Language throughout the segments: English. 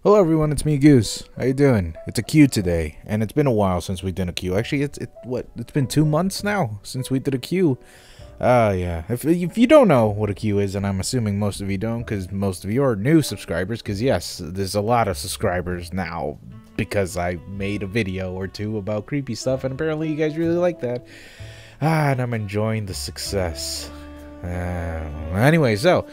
Hello everyone, it's me, Goose. How you doing? It's a Q today, and it's been a while since we did a Q. Actually, it's been 2 months now since we did a Q. Yeah. If you don't know what a Q is, and I'm assuming most of you don't, because most of you are new subscribers, because yes, there's a lot of subscribers now, because I made a video or two about creepy stuff, and apparently you guys really like that. And I'm enjoying the success. Anyway, so...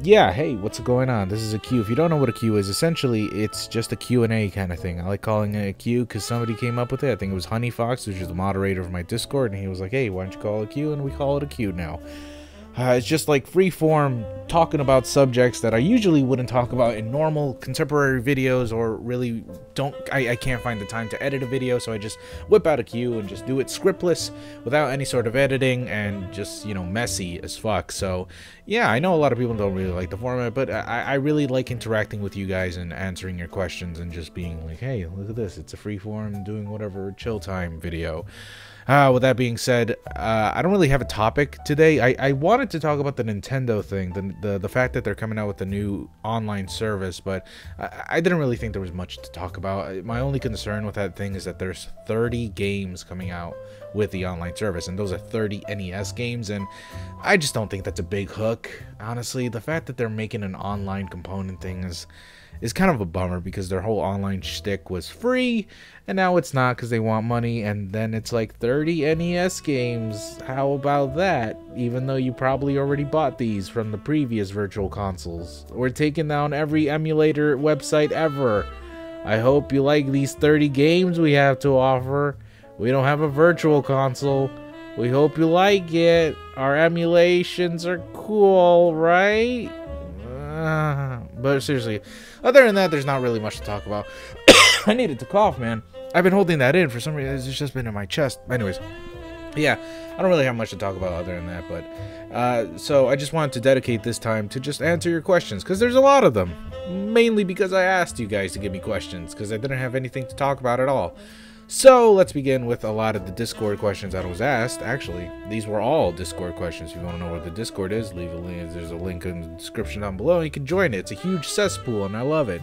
yeah, hey, what's going on? This is a Q. If you don't know what a Q is, essentially, it's just a Q&A kind of thing. I like calling it a Q because somebody came up with it. I think it was Honey Fox, which is the moderator of my Discord, and he was like, hey, why don't you call it a Q? And we call it a Q now. It's just like free form talking about subjects that I usually wouldn't talk about in normal contemporary videos, or really I can't find the time to edit a video, so I just whip out a Q and just do it scriptless without any sort of editing and just, you know, messy as fuck. So yeah, I know a lot of people don't really like the format, but I really like interacting with you guys and answering your questions and just being like, hey, look at this, it's a free form doing whatever chill time video. With that being said, I don't really have a topic today. I wanted to talk about the Nintendo thing, the fact that they're coming out with a new online service, but I didn't really think there was much to talk about. My only concern with that thing is that there's 30 games coming out with the online service, and those are 30 NES games, and I just don't think that's a big hook. Honestly, the fact that they're making an online component thing is kind of a bummer, because their whole online shtick was free, and now it's not because they want money, and then it's like 30 NES games. How about that? Even though you probably already bought these from the previous virtual consoles. We're taking down every emulator website ever. I hope you like these 30 games we have to offer. We don't have a virtual console. We hope you like it. Our emulations are cool, right? But seriously, other than that, there's not really much to talk about. I needed to cough, man. I've been holding that in for some reason. It's just been in my chest. Anyways, yeah, I don't really have much to talk about other than that. But so I just wanted to dedicate this time to just answer your questions, because there's a lot of them. Mainly because I asked you guys to give me questions, because I didn't have anything to talk about at all. So let's begin with a lot of the Discord questions that was asked. Actually, these were all Discord questions. If you want to know what the Discord is, leave a link. There's a link in the description down below. You can join it. It's a huge cesspool, and I love it.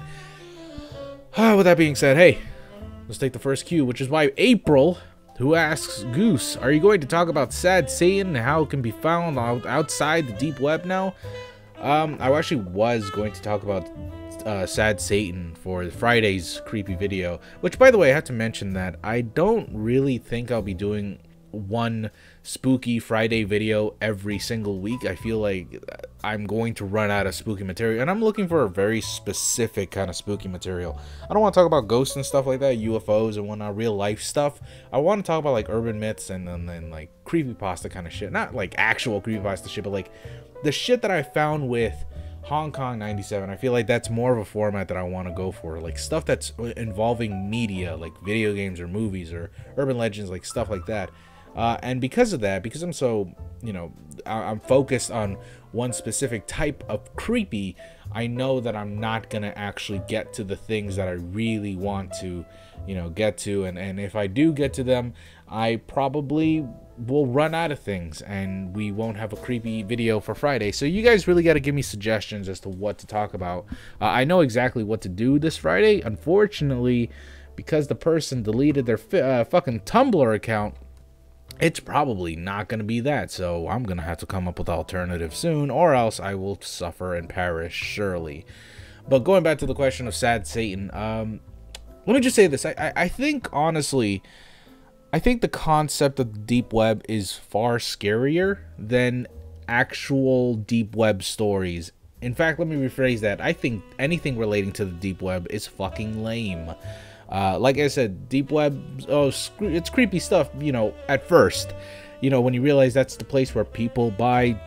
With that being said, hey, let's take the first cue, which is by April, who asks, Goose, are you going to talk about Sad Satan and how it can be found outside the deep web now? I actually was going to talk about Sad Satan for Friday's creepy video, which, by the way, I have to mention that I don't really think I'll be doing one spooky Friday video every single week. I feel like I'm going to run out of spooky material, and I'm looking for a very specific kind of spooky material. I don't want to talk about ghosts and stuff like that, UFOs and whatnot, real life stuff. I want to talk about like urban myths and then like creepypasta kind of shit. Not like actual creepypasta shit, but like the shit that I found with Hong Kong 97. I feel like that's more of a format that I want to go for, like stuff that's involving media, like video games or movies or urban legends, like stuff like that. And because of that, because I'm so, you know, I'm focused on one specific type of creepy, I know that I'm not gonna actually get to the things that I really want to, you know, get to, and if I do get to them, I probably will run out of things, and we won't have a creepy video for Friday. So you guys really got to give me suggestions as to what to talk about. I know exactly what to do this Friday. Unfortunately, because the person deleted their fucking Tumblr account, it's probably not going to be that. So I'm going to have to come up with alternatives soon, or else I will suffer and perish surely. But going back to the question of Sad Satan, let me just say this. I think, honestly, I think the concept of the deep web is far scarier than actual deep web stories. In fact, let me rephrase that. I think anything relating to the deep web is fucking lame. Like I said, deep web, oh, it's creepy stuff, you know, at first. You know, when you realize that's the place where people buy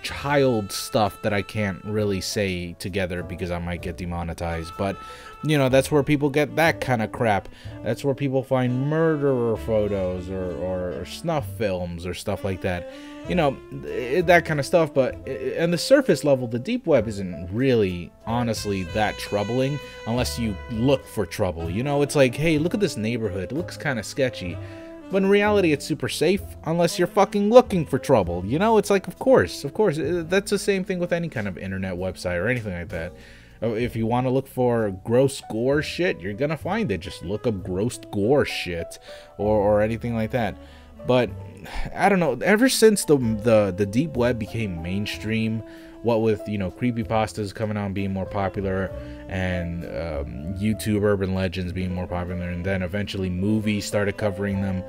child stuff that I can't really say together because I might get demonetized, but you know, that's where people get that kind of crap. That's where people find murderer photos or snuff films or stuff like that, you know, that kind of stuff. But on the surface level, the deep web isn't really honestly that troubling unless you look for trouble. You know, it's like, hey, look at this neighborhood, it looks kind of sketchy. But in reality, it's super safe unless you're fucking looking for trouble. You know, it's like, of course. That's the same thing with any kind of internet website or anything like that. If you want to look for gross gore shit, you're gonna find it. Just look up gross gore shit or anything like that. But I don't know, ever since the deep web became mainstream, what with, you know, creepypastas coming out and being more popular, and YouTube urban legends being more popular, and then eventually movies started covering them,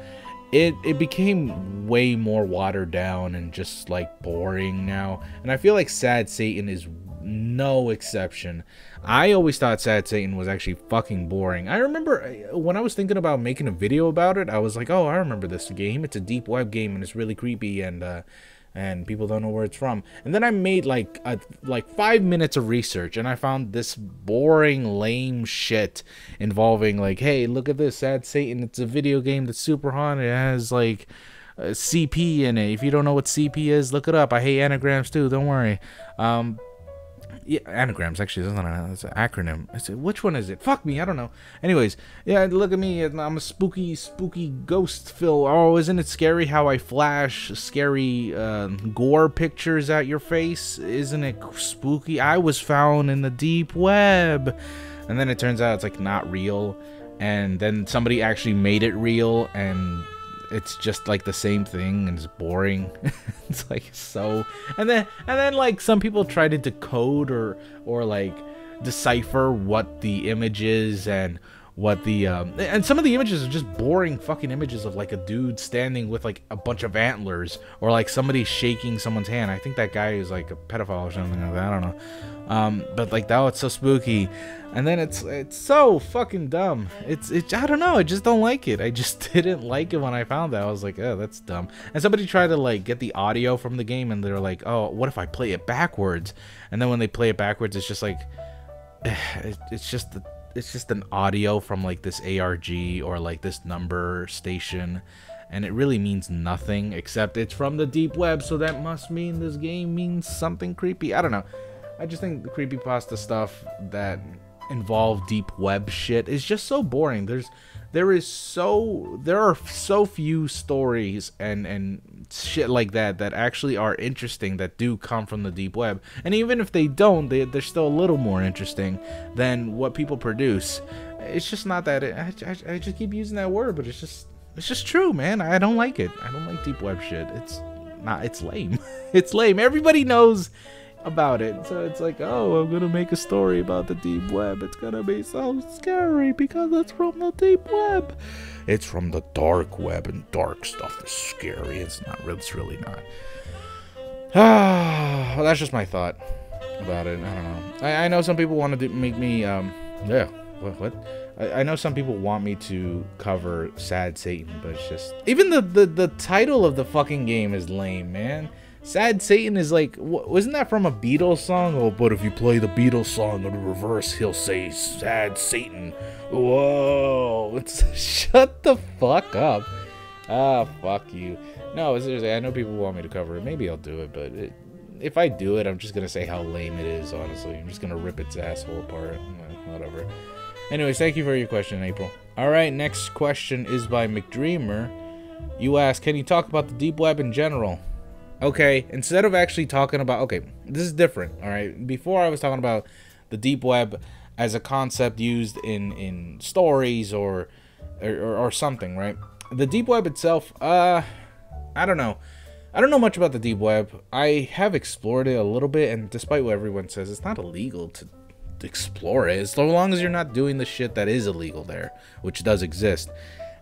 it became way more watered down and just like boring now. And I feel like Sad Satan is no exception. I always thought Sad Satan was actually fucking boring. I remember when I was thinking about making a video about it, I was like, oh, I remember this game. It's a deep web game and it's really creepy, and people don't know where it's from. And then I made like 5 minutes of research, and I found this boring, lame shit involving like, hey, look at this, Sad Satan. It's a video game that's super haunted. It has like CP in it. If you don't know what CP is, look it up. I hate anagrams too. Don't worry. Yeah, anagrams, actually, that's an acronym. Which one is it? Fuck me, I don't know. Anyways, yeah, look at me. I'm a spooky ghost, Phil. Oh, isn't it scary how I flash scary gore pictures at your face? Isn't it spooky? I was found in the deep web. And then it turns out it's like not real. And then somebody actually made it real, and it's just like the same thing, and it's boring. It's like so, and then like some people try to decode or like decipher what the image is, and what the and some of the images are just boring fucking images of like a dude standing with like a bunch of antlers, or like somebody shaking someone's hand. I think that guy is like a pedophile or something like that, I don't know. But like, that, it's so spooky. And then it's so fucking dumb. It's I don't know, I just don't like it. I just didn't like it when I found that. I was like, oh, that's dumb. And somebody tried to like get the audio from the game, and they're like, oh, what if I play it backwards? And then when they play it backwards, it's just like it's just an audio from like this ARG or like this number station, and it really means nothing, except it's from the deep web, so that must mean this game means something creepy. I don't know. I just think the creepypasta stuff that involve deep web shit is just so boring. There are so few stories and shit like that actually are interesting, that do come from the deep web. And even if they don't, they're still a little more interesting than what people produce. It's just not that. I just keep using that word, but it's just true, man. I don't like it. I don't like deep web shit. It's lame. It's lame. Everybody knows about it, so it's like, oh, I'm gonna make a story about the deep web. It's gonna be so scary because it's from the deep web. It's from the dark web, and dark stuff is scary. It's not. It's really not. Well, that's just my thought about it. I don't know. I know some people want to make me yeah. What? I know some people want me to cover Sad Satan, but it's just, even the title of the fucking game is lame, man. Sad Satan is like, wasn't that from a Beatles song? Oh, but if you play the Beatles song in reverse, he'll say Sad Satan. Whoa, it's shut the fuck up. Ah, fuck you. No, seriously, I know people want me to cover it. Maybe I'll do it, but if I do it, I'm just gonna say how lame it is, honestly. I'm just gonna rip its asshole apart. Whatever. Anyways, thank you for your question, April. Alright, next question is by McDreamer. You ask, can you talk about the deep web in general? Okay, instead of actually talking about, okay, this is different, all right? Before I was talking about the deep web as a concept used in stories or something, right? The deep web itself, I don't know. I don't know much about the deep web. I have explored it a little bit, and despite what everyone says, it's not illegal to explore it, as long as you're not doing the shit that is illegal there, which does exist.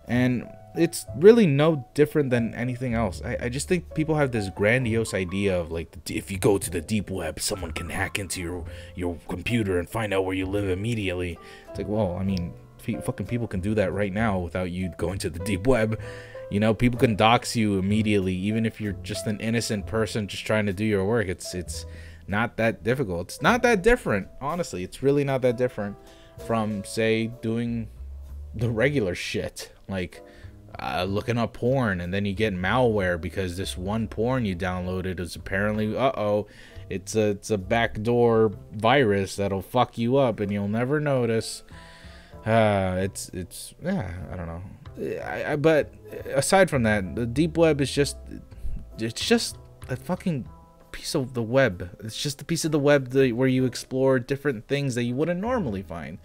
And it's really no different than anything else. I just think people have this grandiose idea of like, if you go to the deep web, someone can hack into your computer and find out where you live immediately. It's like, well, I mean, fucking people can do that right now without you going to the deep web. You know, people can dox you immediately, even if you're just an innocent person just trying to do your work. It's not that difficult. It's not that different, honestly. It's really not that different from, say, doing the regular shit, like looking up porn, and then you get malware because this one porn you downloaded is apparently, it's a backdoor virus that'll fuck you up and you'll never notice. It's yeah, I don't know. But aside from that, the deep web is just, it's just a fucking piece of the web. It's just a piece of the web where you explore different things that you wouldn't normally find.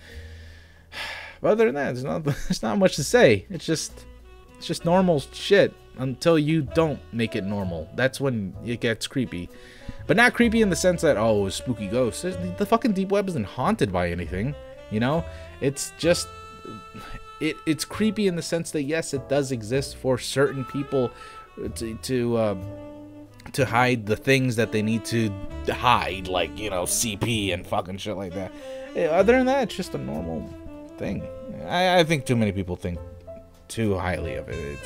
But other than that, there's not much to say. It's just normal shit until you don't make it normal. That's when it gets creepy. But not creepy in the sense that, oh, it was spooky ghosts. The fucking deep web isn't haunted by anything, you know? It's just, it's creepy in the sense that, yes, it does exist for certain people to hide the things that they need to hide, like, you know, CP and fucking shit like that. Other than that, it's just a normal thing. I think too many people think too highly of it.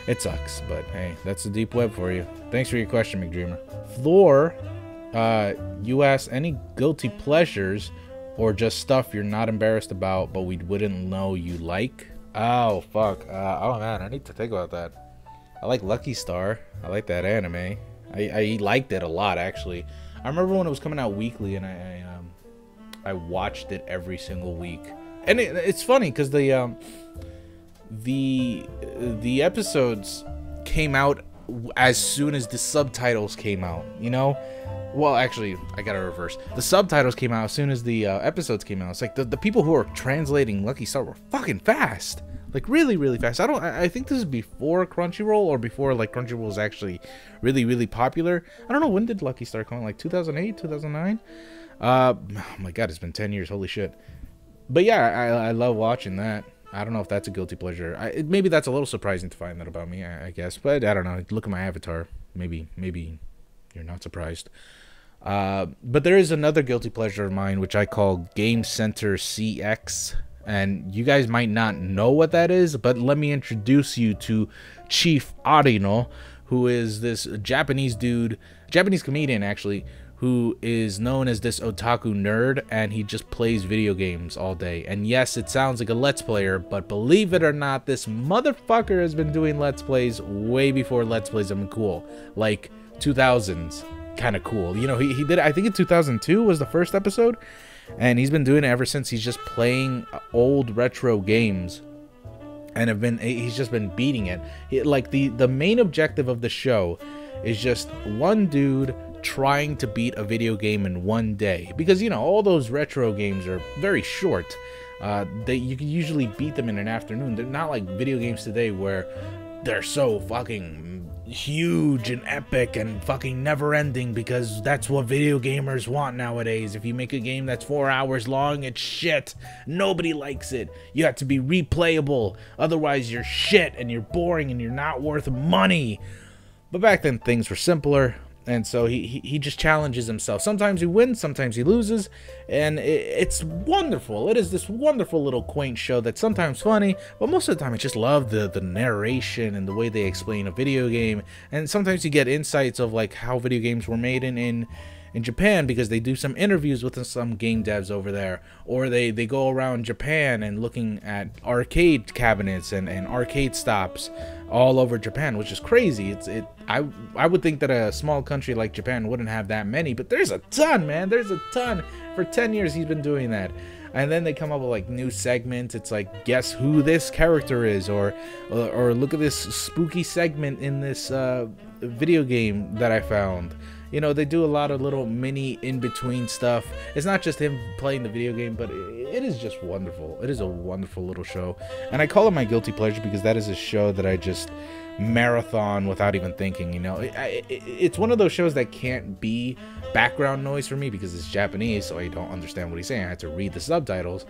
It sucks, but hey, that's the deep web for you. Thanks for your question, McDreamer. Floor, you asked any guilty pleasures or just stuff you're not embarrassed about but we wouldn't know you like. Oh fuck. Oh man, I need to think about that. I like Lucky Star. I like that anime. I liked it a lot, actually. I remember when it was coming out weekly, and I watched it every single week. And it's funny because the episodes came out as soon as the subtitles came out, you know? Well, actually, I gotta reverse. The subtitles came out as soon as the episodes came out. It's like the people who are translating Lucky Star were fucking fast. Like, really, really fast. I think this is before Crunchyroll, or before, like, Crunchyroll was actually really, really popular. I don't know, when did Lucky Star come out? Like, 2008, 2009? Oh my god, it's been 10 years. Holy shit. But yeah, I love watching that. I don't know if that's a guilty pleasure. Maybe that's a little surprising to find that about me, I guess. But I don't know. Look at my avatar. Maybe you're not surprised. But there is another guilty pleasure of mine, which I call Game Center CX. And you guys might not know what that is, but let me introduce you to Chief Arino, who is this Japanese dude, Japanese comedian actually, who is known as this otaku nerd, and he just plays video games all day. And yes, it sounds like a Let's Player, but believe it or not, this motherfucker has been doing Let's Plays way before Let's Plays have been cool. Like 2000s, kind of cool. You know, he did, I think in 2002 was the first episode. And he's been doing it ever since. He's just playing old retro games, and he's just been beating it. Like the main objective of the show is just one dude trying to beat a video game in one day, because you know all those retro games are very short. You can usually beat them in an afternoon. They're not like video games today where they're so fucking huge and epic and fucking never ending, because that's what video gamers want nowadays. If you make a game that's 4 hours long, it's shit. Nobody likes it. You have to be replayable, otherwise you're shit and you're boring and you're not worth money. But back then things were simpler, and so he just challenges himself. Sometimes he wins, sometimes he loses, and it's wonderful. It is this wonderful little quaint show that's sometimes funny, but most of the time I just love the narration and the way they explain a video game. And sometimes you get insights of like how video games were made in Japan, because they do some interviews with some game devs over there, or they go around Japan and looking at arcade cabinets and arcade stops all over Japan, which is crazy. I would think that a small country like Japan wouldn't have that many, but there's a ton, man. There's a ton. For 10 years he's been doing that. And then they come up with like new segments. It's like, guess who this character is, or look at this spooky segment in this video game that I found. You know, they do a lot of little mini in-between stuff. It's not just him playing the video game, but it is just wonderful. It is a wonderful little show. And I call it my guilty pleasure because that is a show that I just marathon without even thinking, you know. It's one of those shows that can't be background noise for me because it's Japanese, so I don't understand what he's saying. I have to read the subtitles.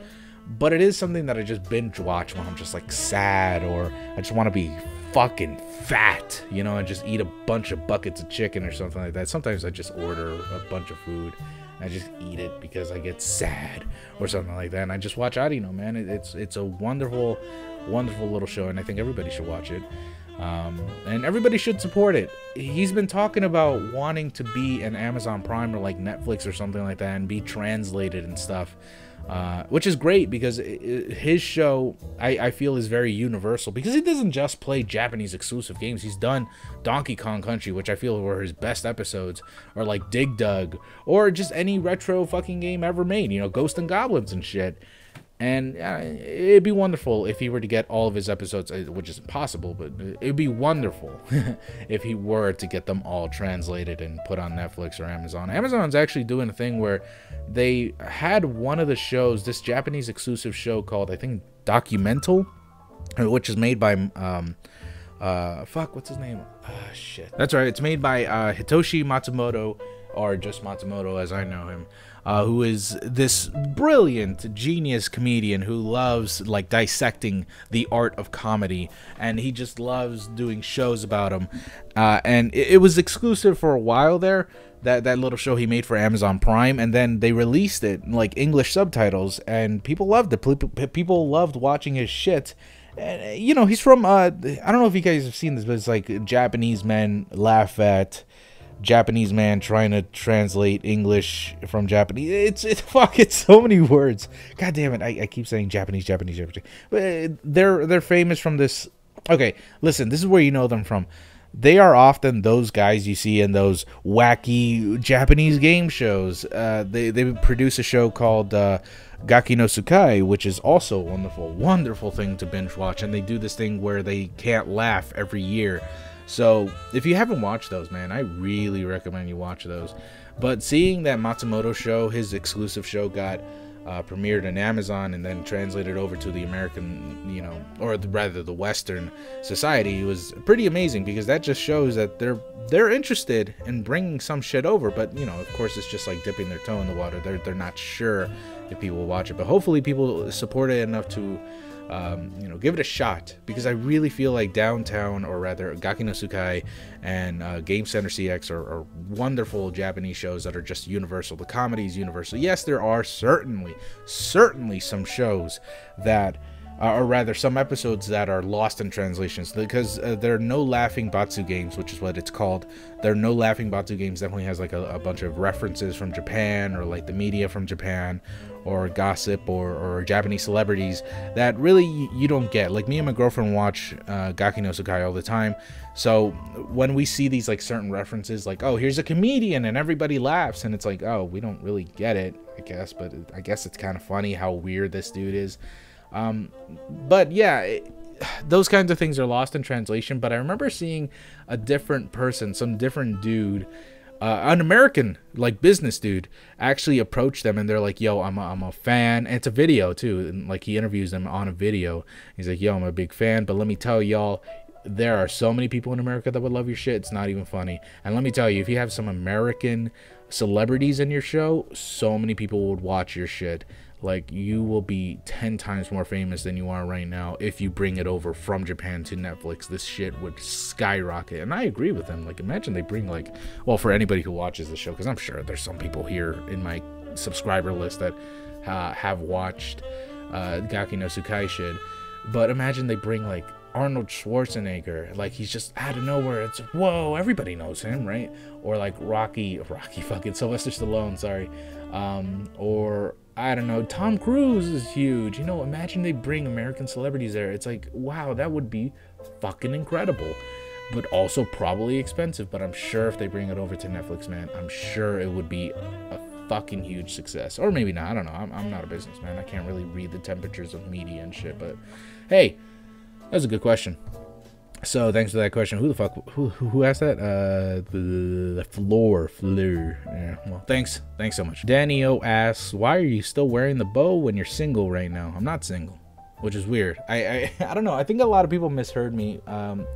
But it is something that I just binge watch when I'm just like sad, or I just want to be fucking fat, you know, and just eat a bunch of buckets of chicken or something like that. Sometimes I just order a bunch of food and I just eat it because I get sad or something like that, and I just watch Arino, man. It's a wonderful, wonderful little show, and I think everybody should watch it. And everybody should support it. He's been talking about wanting to be an Amazon Prime or like Netflix or something like that and be translated and stuff. Which is great because his show, I feel, is very universal, because he doesn't just play Japanese exclusive games. He's done Donkey Kong Country, which I feel were his best episodes, or like Dig Dug, or just any retro fucking game ever made, you know, Ghosts and Goblins and shit. And it'd be wonderful if he were to get all of his episodes, which is impossible, but it'd be wonderful if he were to get them all translated and put on Netflix or Amazon. Amazon's actually doing a thing where they had one of the shows, this Japanese exclusive show called, I think, Documental, which is made by, what's his name? Shit. That's right, it's made by Hitoshi Matsumoto, or just Matsumoto as I know him. Who is this brilliant genius comedian who loves like dissecting the art of comedy, and he just loves doing shows about him. And it was exclusive for a while there, that little show he made for Amazon Prime, and then they released it like English subtitles, and people loved it. People loved watching his shit. And, you know, he's from I don't know if you guys have seen this, but it's like Japanese men laugh at Japanese man trying to translate English from Japanese. It's so many words. God damn it! I keep saying Japanese. But they're famous from this. Okay, listen. This is where you know them from. They are often those guys you see in those wacky Japanese game shows. They produce a show called Gaki no Tsukai, which is also a wonderful thing to binge watch. And they do this thing where they can't laugh every year. So if you haven't watched those, man, I really recommend you watch those. But seeing that Matsumoto show, his exclusive show, got premiered on Amazon and then translated over to the American, you know, or rather the Western society, was pretty amazing, because that just shows that they're interested in bringing some shit over. But, you know, of course, it's just like dipping their toe in the water. They're not sure if people will watch it, but hopefully people support it enough to you know, give it a shot, because I really feel like Downtown, or rather Gaki no Tsukai, and Game Center CX are wonderful Japanese shows that are just universal. The comedy is universal. Yes, there are certainly some shows that, or rather some episodes that are lost in translations, because there are no laughing Batsu games, which is what it's called. There are no laughing Batsu games. Definitely has like a bunch of references from Japan, or like the media from Japan, or gossip, or Japanese celebrities that really you don't get. Like me and my girlfriend watch Gaki no Tsukai all the time, so when we see these like certain references, like, oh, here's a comedian and everybody laughs, and it's like, oh, we don't really get it, I guess, but I guess it's kind of funny how weird this dude is. But yeah, those kinds of things are lost in translation. But I remember seeing a different person, some different dude, an American like business dude, actually approached them, and they're like, yo, I'm a fan. And it's a video too, and like he interviews them on a video. He's like, yo, I'm a big fan, but let me tell y'all, there are so many people in America that would love your shit, it's not even funny. And let me tell you, if you have some American celebrities in your show, so many people would watch your shit. Like, you will be 10 times more famous than you are right now if you bring it over from Japan to Netflix. This shit would skyrocket. And I agree with them. Like, imagine they bring, like, well, for anybody who watches the show, because I'm sure there's some people here in my subscriber list that have watched Gaki no Tsukai shit. But imagine they bring, like, Arnold Schwarzenegger, like, he's just out of nowhere. It's, whoa, everybody knows him, right? Or like Rocky fucking Sylvester Stallone, sorry. Or I don't know, Tom Cruise is huge. You know, imagine they bring American celebrities there. It's like, wow, that would be fucking incredible. But also probably expensive. But I'm sure if they bring it over to Netflix, man, I'm sure it would be a fucking huge success. Or maybe not, I don't know. I'm not a businessman. I can't really read the temperatures of media and shit. But hey, that was a good question. So thanks for that question. Who the fuck? Who asked that? The Floor. Yeah. Well, thanks so much. Danny O asks, why are you still wearing the bow when you're single right now? I'm not single, which is weird. I don't know. I think a lot of people misheard me.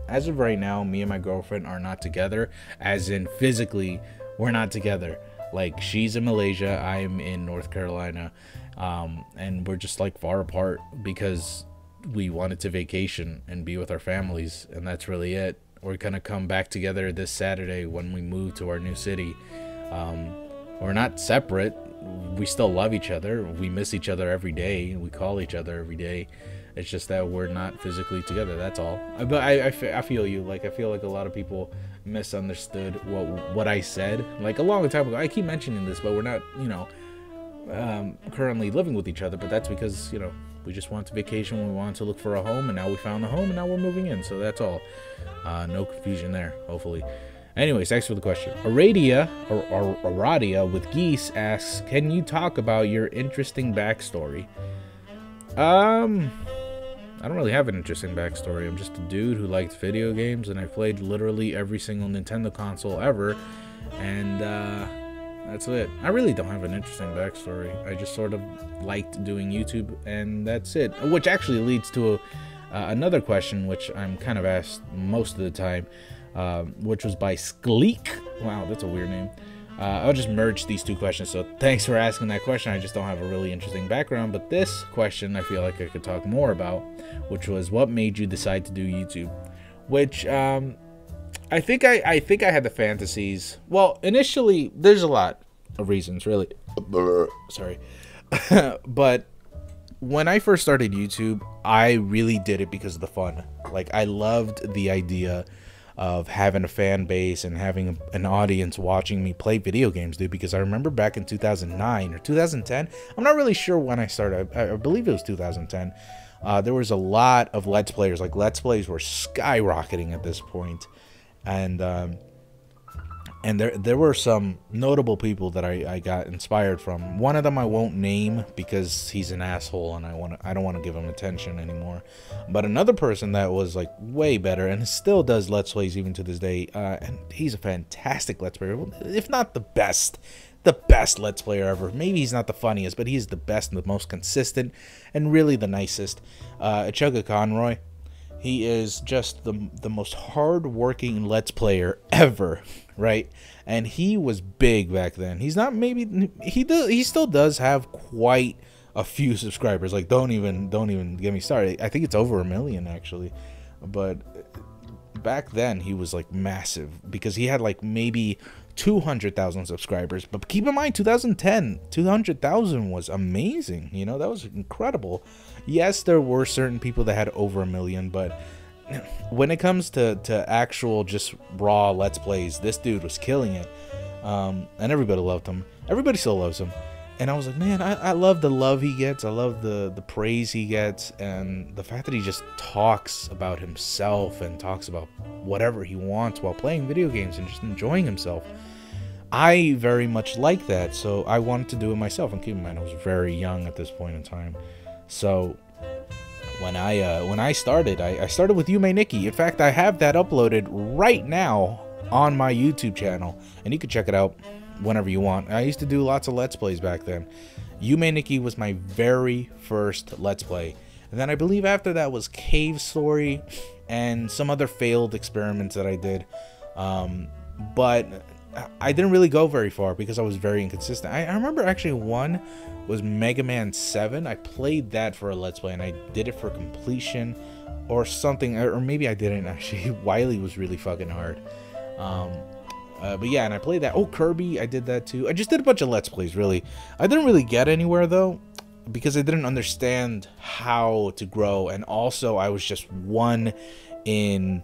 As of right now, me and my girlfriend are not together. As in physically, we're not together. Like, she's in Malaysia, I'm in North Carolina, and we're just like far apart because we wanted to vacation and be with our families, and that's really it. We're gonna come back together this Saturday when we move to our new city. We're not separate. We still love each other. We miss each other every day. We call each other every day. It's just that we're not physically together, that's all. But I feel you. Like, I feel like a lot of people misunderstood what I said like a long time ago. I keep mentioning this, but we're not, you know, currently living with each other, but that's because, you know, we just wanted to vacation, we wanted to look for a home, and now we found a home, and now we're moving in, so that's all. No confusion there, hopefully. Anyways, thanks for the question. Aradia with Geese asks, can you talk about your interesting backstory? I don't really have an interesting backstory. I'm just a dude who liked video games, and I played literally every single Nintendo console ever, and that's it. I really don't have an interesting backstory. I just sort of liked doing YouTube, and that's it. Which actually leads to another question, which I'm kind of asked most of the time, which was by Skleek. Wow, that's a weird name. I'll just merge these two questions, so thanks for asking that question. I just don't have a really interesting background, but this question I feel like I could talk more about, which was what made you decide to do YouTube? Which I think I had the fantasies. Well, initially there's a lot of reasons, really. Sorry. But when I first started YouTube, I really did it because of the fun. Like, I loved the idea of having a fan base and having an audience watching me play video games, dude. Because I remember back in 2009 or 2010, I'm not really sure when I started. I believe it was 2010. There was a lot of Let's Players. Like, Let's Plays were skyrocketing at this point. And there were some notable people that I got inspired from. One of them I won't name because he's an asshole and I don't want to give him attention anymore. But another person that was like way better and still does Let's Plays even to this day, and he's a fantastic Let's Player, if not the best Let's Player ever. Maybe he's not the funniest, but he's the best and the most consistent and really the nicest. Chugga Conroy. He is just the most hard-working Let's Player ever, right? And he was big back then. He's not, maybe he still does have quite a few subscribers. Like, don't even get me started. I think it's over 1 million actually. But back then he was like massive because he had like maybe 200,000 subscribers. But keep in mind, 2010, 200,000 was amazing. You know, that was incredible. Yes, there were certain people that had over 1 million, but when it comes to actual just raw Let's Plays, this dude was killing it. And everybody loved him. Everybody still loves him. And I was like, man, I love the love he gets. I love the praise he gets. And the fact that he just talks about himself and talks about whatever he wants while playing video games and just enjoying himself. I very much like that. So I wanted to do it myself. And keep in mind, I was very young at this point in time. So when I started, I started with Yume Nikki. In fact, I have that uploaded right now on my YouTube channel. And you can check it out whenever you want. I used to do lots of Let's Plays back then. Yume Nikki was my very first Let's Play. And then I believe after that was Cave Story and some other failed experiments that I did. But I didn't really go very far because I was very inconsistent. I remember actually one was Mega Man 7. I played that for a Let's Play and I did it for completion or something. Or maybe I didn't actually. Wily was really fucking hard. But yeah, and I played that. Oh, Kirby, I did that too. I just did a bunch of Let's Plays, really. I didn't really get anywhere, though, because I didn't understand how to grow. And also, I was just one in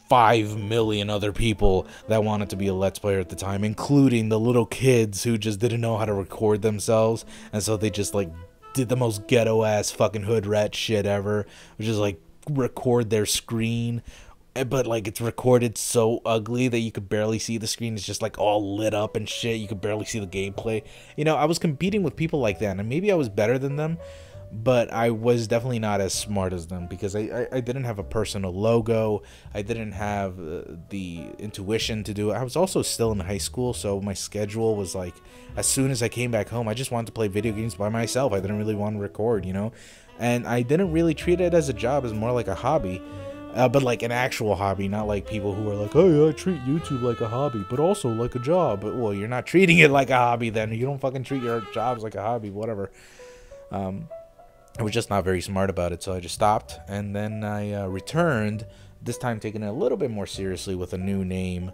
5 million other people that wanted to be a Let's Player at the time, including the little kids who just didn't know how to record themselves. And so they just, like, did the most ghetto-ass fucking hood rat shit ever, which is, like, record their screen. But, like, it's recorded so ugly that you could barely see the screen. It's just, like, all lit up and shit. You could barely see the gameplay. You know, I was competing with people like that. And maybe I was better than them. But I was definitely not as smart as them. Because I didn't have a personal logo. I didn't have the intuition to do it. I was also still in high school. So my schedule was, like, as soon as I came back home, I just wanted to play video games by myself. I didn't really want to record, you know. And I didn't really treat it as a job. It was more like a hobby. But like an actual hobby, not like people who are like, oh, I treat YouTube like a hobby, but also like a job. But, well, you're not treating it like a hobby then. You don't fucking treat your jobs like a hobby, whatever. I was just not very smart about it, so I just stopped. And then I returned, this time taking it a little bit more seriously with a new name.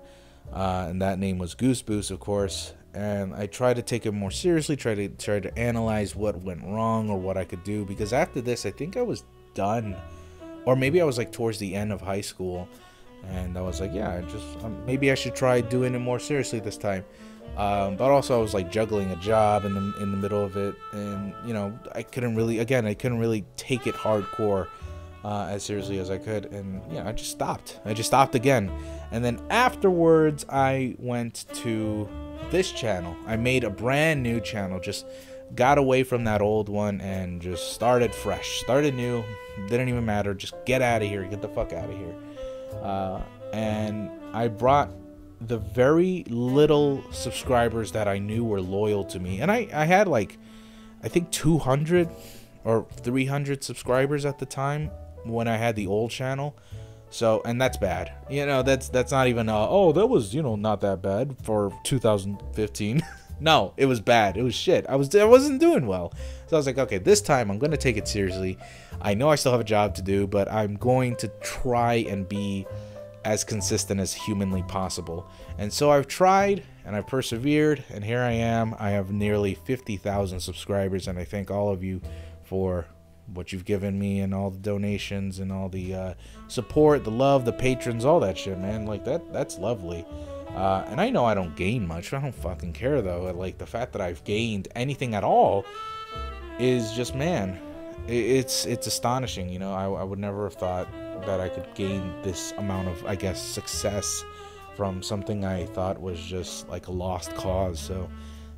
And that name was Goose, Boose, of course. And I tried to take it more seriously, try to analyze what went wrong or what I could do. Because after this, I think I was done. Or maybe I was like towards the end of high school, and I was like, yeah, maybe I should try doing it more seriously this time. But also I was like juggling a job in the middle of it, and you know, I couldn't really take it hardcore as seriously as I could, and yeah, I just stopped again. And then afterwards I went to this channel. I made a brand new channel, just got away from that old one and just started fresh, started new. Didn't even matter. Just get out of here. Get the fuck out of here. And I brought the very little subscribers that I knew were loyal to me. And I had like, I think 200 or 300 subscribers at the time when I had the old channel. So, and that's bad. You know, that's not even, oh, that was, you know, not that bad for 2015. No, it was bad. It was shit. I wasn't doing well. So I was like, okay, this time I'm going to take it seriously. I know I still have a job to do, but I'm going to try and be as consistent as humanly possible. And so I've tried and I've persevered, and here I am. I have nearly 50,000 subscribers, and I thank all of you for what you've given me and all the donations and all the support, the love, the patrons, all that shit, man. Like, that's lovely. And I know I don't gain much. I don't fucking care, though. Like, the fact that I've gained anything at all is just, man, it's astonishing. You know, I would never have thought that I could gain this amount of, I guess, success from something I thought was just like a lost cause. So,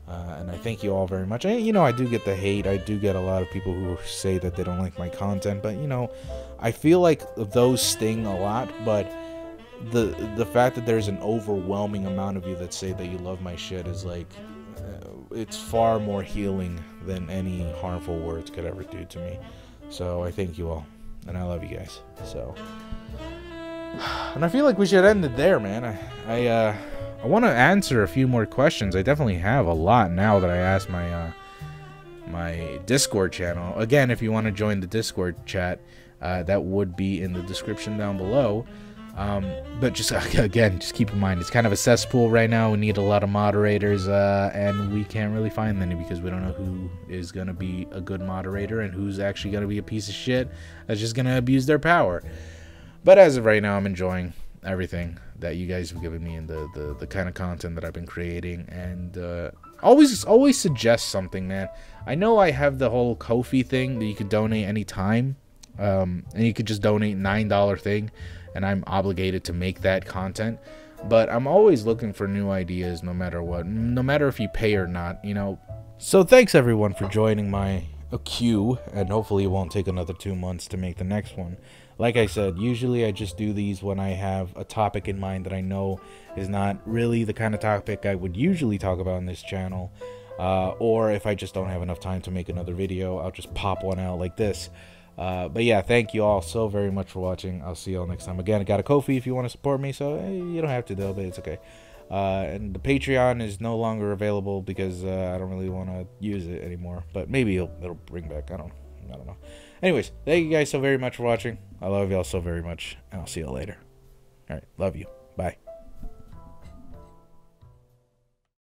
and I thank you all very much. And, you know, I do get the hate. I do get a lot of people who say that they don't like my content. But, you know, I feel like those sting a lot. But the fact that there's an overwhelming amount of you that say that you love my shit is like, it's far more healing than any harmful words could ever do to me. So I thank you all, and I love you guys. So, and I feel like we should end it there, man. I want to answer a few more questions. I definitely have a lot now that I asked my my Discord channel. Again, if you want to join the Discord chat, that would be in the description down below. But just, again, just keep in mind, it's kind of a cesspool right now. We need a lot of moderators, and we can't really find any because we don't know who is going to be a good moderator and who's actually going to be a piece of shit that's just going to abuse their power. But as of right now, I'm enjoying everything that you guys have given me and the kind of content that I've been creating. And always suggest something, man. I know I have the whole Ko-fi thing that you could donate anytime, and you could just donate $9 thing, and I'm obligated to make that content. But I'm always looking for new ideas, no matter what, no matter if you pay or not, you know. So thanks everyone for joining my queue, and hopefully it won't take another 2 months to make the next one. Like I said, usually I just do these when I have a topic in mind that I know is not really the kind of topic I would usually talk about on this channel, or if I just don't have enough time to make another video, I'll just pop one out like this. But yeah, thank you all so very much for watching. I'll see you all next time. Again, I got a Ko-fi if you want to support me, so you don't have to though, but it's okay. And the Patreon is no longer available because I don't really want to use it anymore. But maybe it'll bring back. I don't know. Anyways, thank you guys so very much for watching. I love y'all so very much, and I'll see y'all later. All right, love you.